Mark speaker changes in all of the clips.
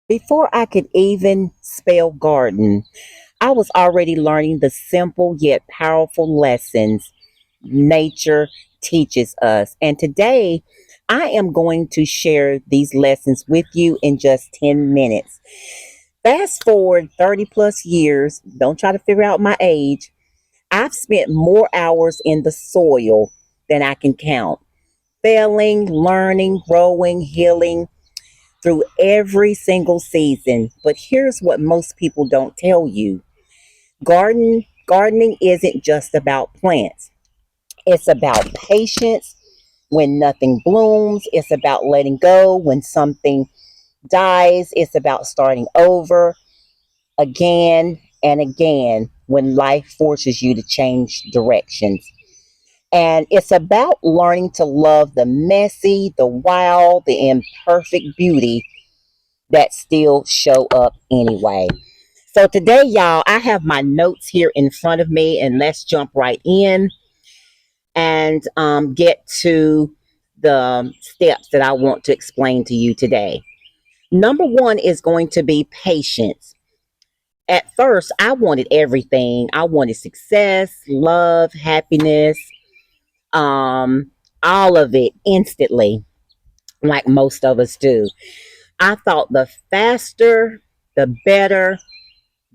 Speaker 1: Before I could even spell garden, I was already learning the simple yet powerful lessons nature teaches us. And today, I am going to share these lessons with you in just 10 minutes. Fast forward 30 plus years, don't try to figure out my age. I've spent more hours in the soil than I can count, failing, learning, growing, healing through every single season. But here's what most people don't tell you. Gardening isn't just about plants. It's about patience when nothing blooms. It's about letting go when something dies. It's about starting over again and again when life forces you to change directions. And it's about learning to love the messy, the wild, the imperfect beauty that still show up anyway. So today, y'all, I have my notes here in front of me, and let's jump right in and get to the steps that I want to explain to you today. Number one is going to be patience. At first, I wanted everything. I wanted success, love, happiness, um, all of it instantly, like most of us do. I thought the faster, the better,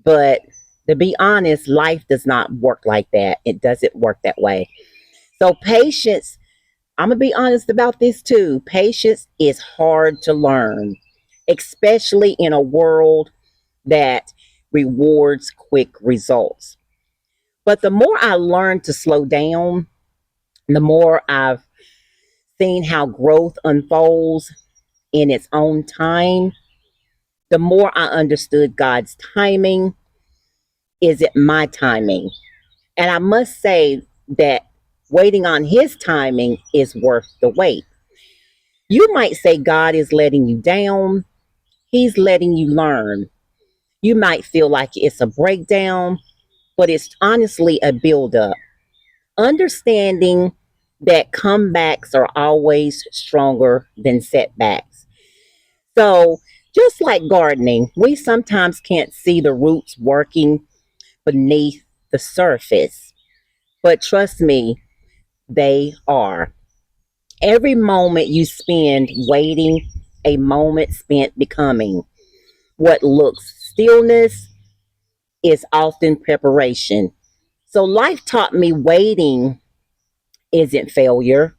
Speaker 1: but to be honest, life does not work like that. It doesn't work that way. So, patience, I'm going to be honest about this too. Patience is hard to learn, especially in a world that rewards quick results. But the more I learn to slow down, the more I've seen how growth unfolds in its own time, the more I understood God's timing. Is it my timing? And I must say that waiting on His timing is worth the wait. You might say God is letting you down, He's letting you learn. You might feel like it's a breakdown, but it's honestly a buildup. Understanding that comebacks are always stronger than setbacks. So, just like gardening, we sometimes can't see the roots working beneath the surface. But trust me, they are. Every moment you spend waiting, a moment spent becoming. What looks stillness is often preparation. So life taught me waiting isn't failure,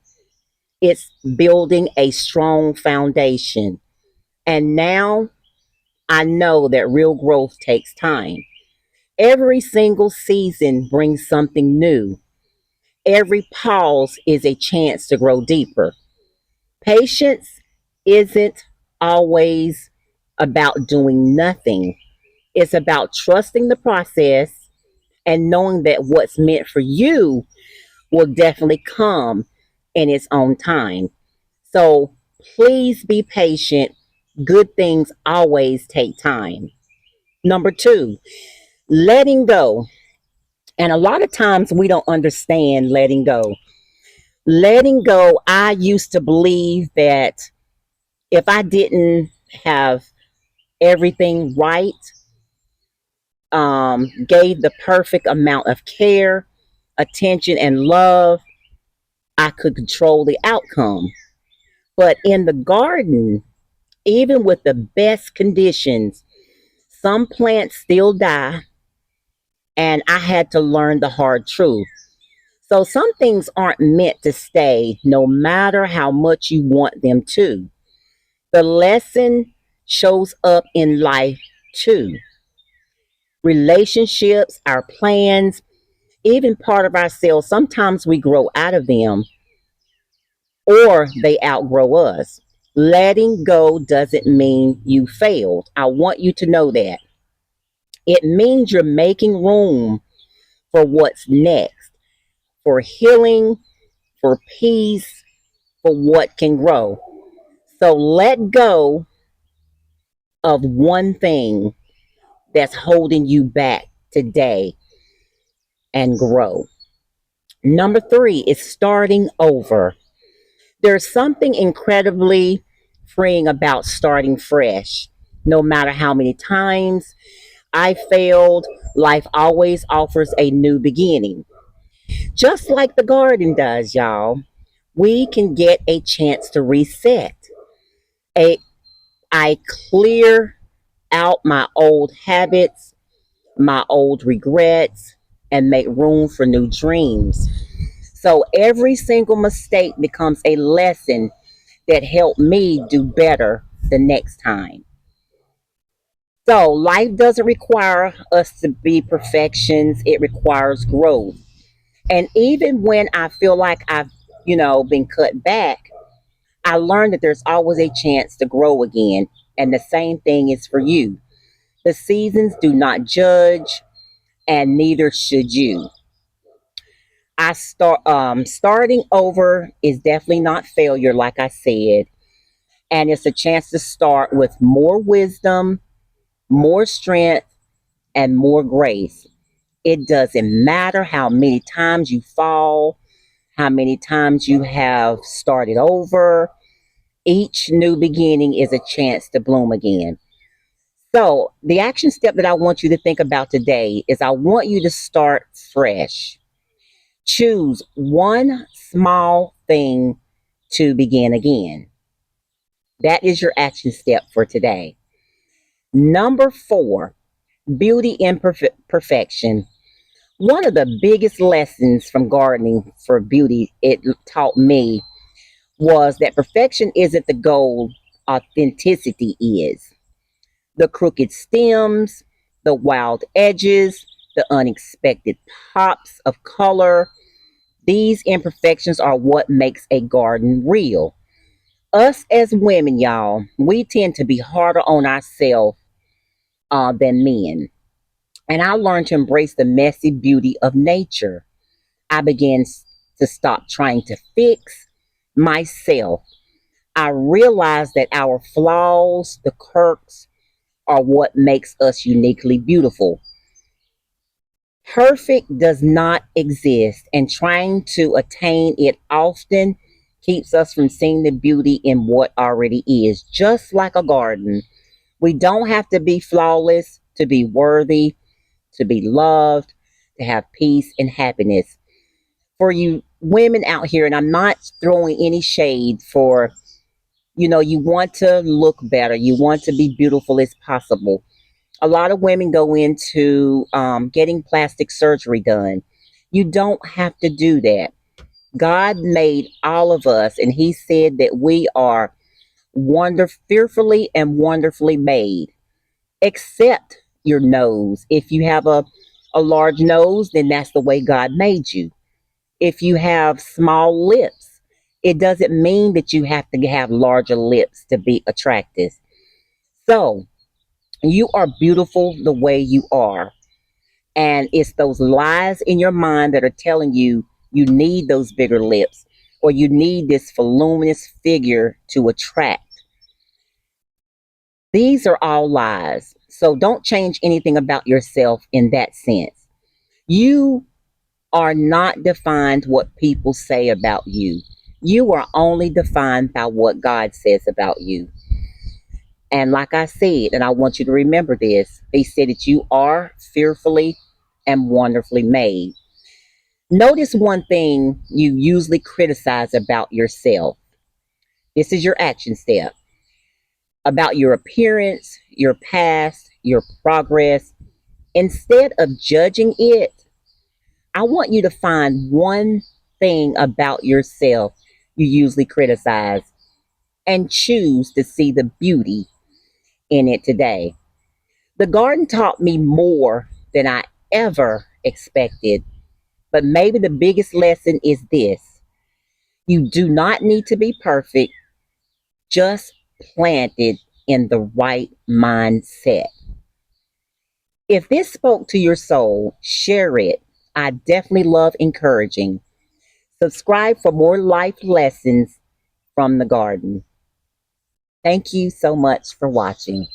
Speaker 1: it's building a strong foundation. And now I know that real growth takes time. Every single season brings something new. Every pause is a chance to grow deeper. Patience isn't always about doing nothing, it's about trusting the process and knowing that what's meant for you will definitely come in its own time. So please be patient. Good things always take time. Number two, letting go. And a lot of times we don't understand letting go. Letting go, I used to believe that if I didn't have everything right, gave the perfect amount of care, attention, and love, I could control the outcome. But in the garden, even with the best conditions, some plants still die, and I had to learn the hard truth. So some things aren't meant to stay no matter how much you want them to. The lesson shows up in life too. Relationships, our plans, even part of ourselves, sometimes we grow out of them or they outgrow us. Letting go doesn't mean you failed. I want you to know that. It means you're making room for what's next, for healing, for peace, for what can grow. So let go of one thing that's holding you back today and grow. Number three is starting over. There's something incredibly freeing about starting fresh. No matter how many times I failed, life always offers a new beginning. Just like the garden does, y'all. We can get a chance to reset. A, I clear out my old habits, my old regrets, and make room for new dreams. So every single mistake becomes a lesson that helped me do better the next time. So life doesn't require us to be perfections, it requires growth. And even when I feel like I've, been cut back, I learned that there's always a chance to grow again. And the same thing is for you. The seasons do not judge, and neither should you. Starting over is definitely not failure, like I said, and it's a chance to start with more wisdom, more strength, and more grace. It doesn't matter how many times you fall, how many times you have started over. Each new beginning is a chance to bloom again. So, the action step that I want you to think about today is I want you to start fresh. Choose one small thing to begin again. That is your action step for today. Number 4, beauty in perfection. One of the biggest lessons from gardening for beauty it taught me was that perfection isn't the goal, authenticity is. The crooked stems, the wild edges, the unexpected pops of color, these imperfections are what makes a garden real. Us as women, y'all, we tend to be harder on ourselves than men. And I learned to embrace the messy beauty of nature. I began to stop trying to fix myself. I realized that our flaws, the quirks, are what makes us uniquely beautiful. Perfect does not exist, and trying to attain it often keeps us from seeing the beauty in what already is, just like a garden. We don't have to be flawless to be worthy, to be loved, to have peace and happiness. For you women out here, and I'm not throwing any shade for, you want to look better, you want to be beautiful as possible. A lot of women go into getting plastic surgery done. You don't have to do that. God made all of us, and He said that we are fearfully and wonderfully made, except your nose. If you have a large nose, then that's the way God made you. If you have small lips, it doesn't mean that you have to have larger lips to be attractive. So, you are beautiful the way you are. And it's those lies in your mind that are telling you you need those bigger lips or you need this voluminous figure to attract. These are all lies. So don't change anything about yourself in that sense. You are not defined what people say about you. You are only defined by what God says about you. And like I said, and I want you to remember this, He said that you are fearfully and wonderfully made. Notice one thing you usually criticize about yourself. This is your action step about your appearance, your past, your progress. Instead of judging it, I want you to find one thing about yourself you usually criticize and choose to see the beauty in it today. The garden taught me more than I ever expected, but maybe the biggest lesson is this: you do not need to be perfect, just planted in the right mindset. If this spoke to your soul, share it. I definitely love encouraging. Subscribe for more life lessons from the garden. Thank you so much for watching.